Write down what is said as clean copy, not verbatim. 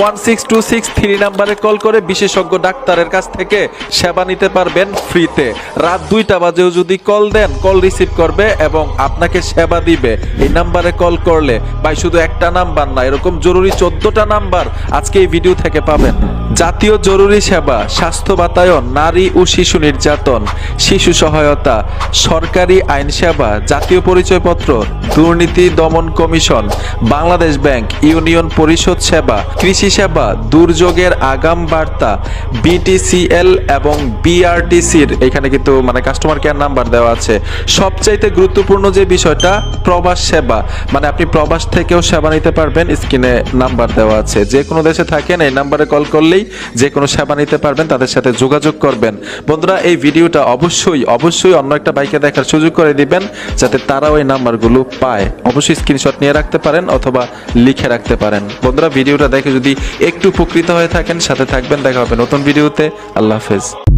16263 নাম্বারে কল করে বিশেষজ্ঞ ডাক্তারের কাছ থেকে সেবা নিতে পারবেন ফ্রিতে। রাত 2টা বাজেও যদি কল দেন, কল রিসিভ করবে এবং আপনাকে সেবা দিবে। এই নাম্বারে কল করলে ভাই শুধু একটা নাম্বার না, এরকম জরুরি 14টা নাম্বার আজকে এই ভিডিও থেকে পাবেন। জাতীয় জরুরি সেবা, স্বাস্থ্য বাতায়ন, নারী ও শিশু নির্যাতন, শিশু সহায়তা, সরকারি আইন সেবা, জাতীয় পরিচয়পত্র, দুর্নীতি দমন কমিশন, বাংলাদেশ ব্যাংক, ইউনিয়ন পরিষদ সেবা, কৃষি সেবা, দুর্যোগের আগাম বার্তা, বিটিসিএল এবং বিআরটিসির এখানে কিন্তু মানে কাস্টমার কেয়ার নাম্বার দেওয়া আছে। সবচাইতে গুরুত্বপূর্ণ যে বিষয়টা, প্রবাস সেবা, মানে আপনি প্রবাস থেকেও সেবা নিতে পারবেন। স্ক্রিনে নাম্বার দেওয়া আছে, যে কোনো দেশে থাকেন এই নাম্বারে কল করলেই যে কোনো সেবা নিতে পারবেন, তাদের সাথে যোগাযোগ করবেন। বন্ধুরা, এই ভিডিওটা অবশ্যই অন্য একটা বাইকে দেখার সুযোগ করে দিবেন, যাতে তারাও এই নাম্বারগুলো পায়। অবশ্যই স্ক্রিনশট নিয়ে রাখতে পারেন অথবা লিখে রাখতে পারেন। বন্ধুরা, ভিডিওটা দেখে যদি একটু উপকৃত হয়ে থাকেন, সাথে থাকবেন। দেখা হবে নতুন ভিডিওতে। আল্লাহ হাফেজ।